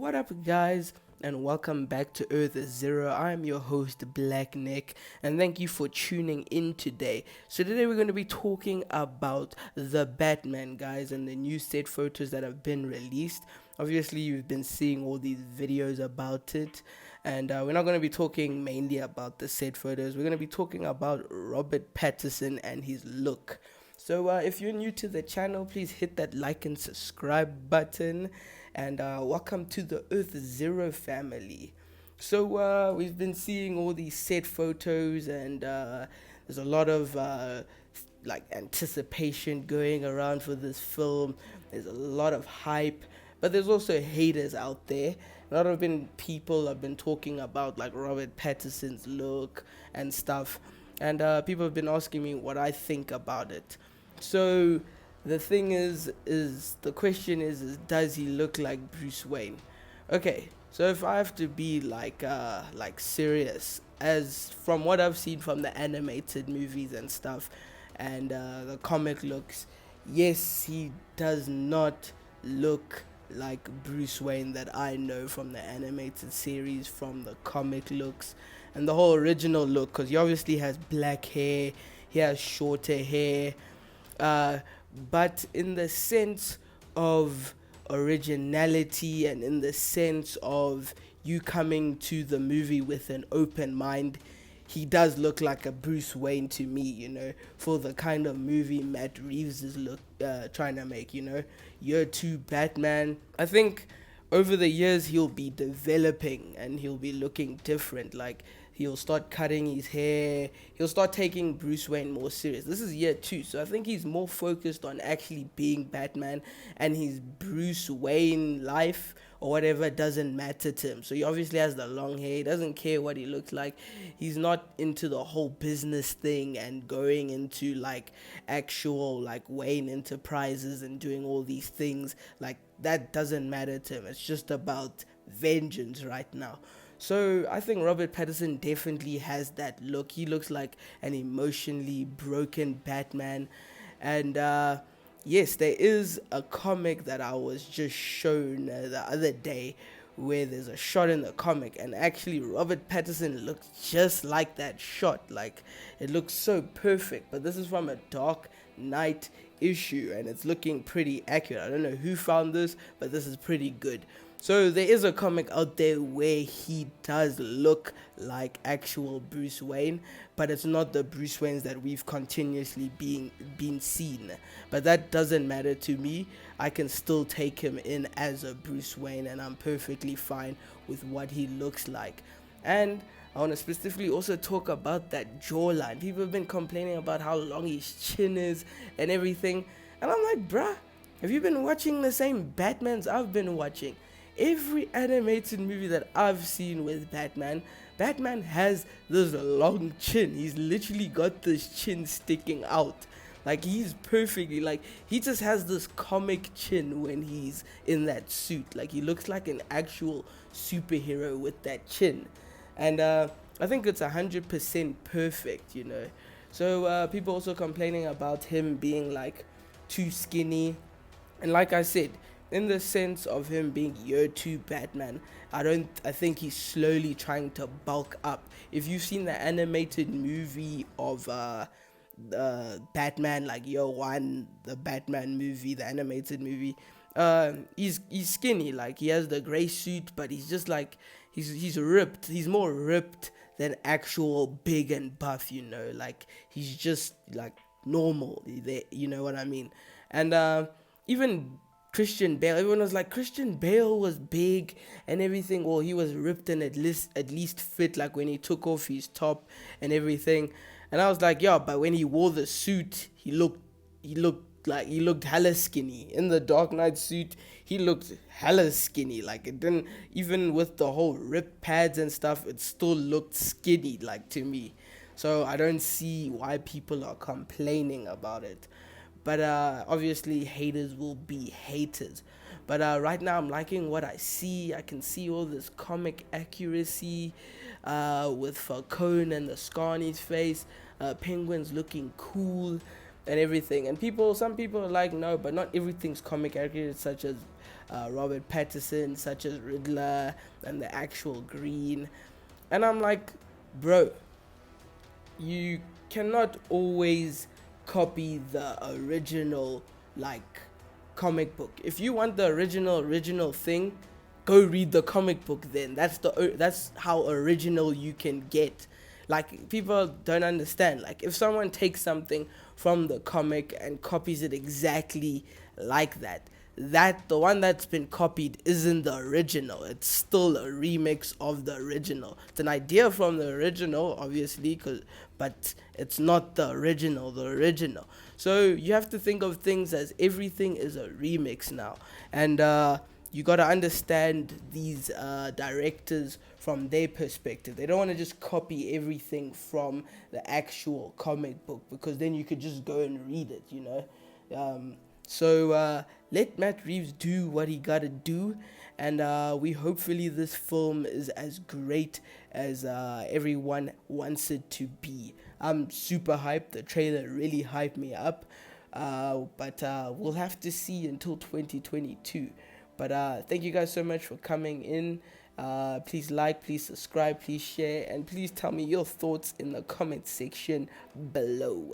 What up, guys? And welcome back to Earth Zero. I'm your host, Black Nick, and thank you for tuning in today. So, today we're going to be talking about the Batman, guys, and the new set photos that have been released. Obviously, you've been seeing all these videos about it, and we're not going to be talking mainly about the set photos. We're going to be talking about Robert Pattinson and his look. So, if you're new to the channel, please hit that like and subscribe button. And welcome to the Earth Zero family. So, we've been seeing all these set photos, and there's a lot of anticipation going around for this film. There's a lot of hype, but there's also haters out there. A lot of people have been talking about like Robert Pattinson's look and stuff, and people have been asking me what I think about it. So the thing is the question is does he look like Bruce Wayne? Okay, so if I have to be like serious, as from what I've seen from the animated movies and stuff, and the comic looks, yes, he does not look like Bruce Wayne that I know from the animated series, from the comic looks, and the whole original look, because he obviously has black hair, he has shorter hair, uh, but in the sense of originality and in the sense of you coming to the movie with an open mind, he does look like a Bruce Wayne to me, for the kind of movie Matt Reeves is trying to make, Year 2 Batman. I think over the years he'll be developing and he'll be looking different. Like, he'll start cutting his hair, he'll start taking Bruce Wayne more serious. This is year 2, so I think he's more focused on actually being Batman, and his Bruce Wayne life or whatever doesn't matter to him. So he obviously has the long hair, he doesn't care what he looks like, he's not into the whole business thing and going into like actual like Wayne Enterprises and doing all these things. Like, that doesn't matter to him, it's just about vengeance right now. So I think Robert Pattinson definitely has that look. He looks like an emotionally broken Batman. And yes, there is a comic that I was just shown the other day, where there's a shot in the comic, and actually Robert Pattinson looks just like that shot. Like, it looks so perfect. But this is from a Dark Knight issue, and it's looking pretty accurate. I don't know who found this, but this is pretty good. So there is a comic out there where he does look like actual Bruce Wayne, but it's not the Bruce Waynes that we've continuously been seen. But that doesn't matter to me. I can still take him in as a Bruce Wayne, and I'm perfectly fine with what he looks like. And I want to specifically also talk about that jawline. People have been complaining about how long his chin is and everything, and I'm like, bruh, have you been watching the same Batmans I've been watching? Every animated movie that I've seen with Batman has this long chin. He's literally got this chin sticking out. Like, he's perfectly, like, he just has this comic chin when he's in that suit. Like, he looks like an actual superhero with that chin. And I think it's 100% perfect, So people also complaining about him being like too skinny. And like I said, in the sense of him being year 2 Batman, I think he's slowly trying to bulk up. If you've seen the animated movie of Batman, like year 1, the Batman movie, the animated movie, he's skinny. Like, he has the gray suit, but he's just like, he's ripped. He's more ripped than actual big and buff, like, he's just like normal, you know what I mean? And even Christian Bale, everyone was like, Christian Bale was big and everything. Well, he was ripped and at least fit, like when he took off his top and everything. And I was like, yeah, but when he wore the suit, he looked hella skinny. In the Dark Knight suit, he looked hella skinny. Like, it didn't, even with the whole rip pads and stuff, it still looked skinny, like, to me. So I don't see why people are complaining about it. But obviously haters will be haters. But right now I'm liking what I see. I can see all this comic accuracy with Falcone and the scar on his face. Penguin's looking cool. and everything. And some people are like, no, but not everything's comic accurate, such as Robert Pattinson, such as Riddler, and the actual Green. And I'm like, bro, you cannot always copy the original, like, comic book. If you want the original thing, go read the comic book. Then that's how original you can get. Like, people don't understand, like, if someone takes something from the comic and copies it exactly like that the one that's been copied isn't the original. It's still a remix of the original. It's an idea from the original, obviously, but it's not the original. So you have to think of things as everything is a remix now. And you got to understand these directors from their perspective. They don't want to just copy everything from the actual comic book, because then you could just go and read it, you know. So let Matt Reeves do what he gotta do, and we hopefully this film is as great as everyone wants it to be. I'm super hyped. The trailer really hyped me up, but we'll have to see until 2022. But thank you guys so much for coming in. Please like, please subscribe, please share, and please tell me your thoughts in the comment section below.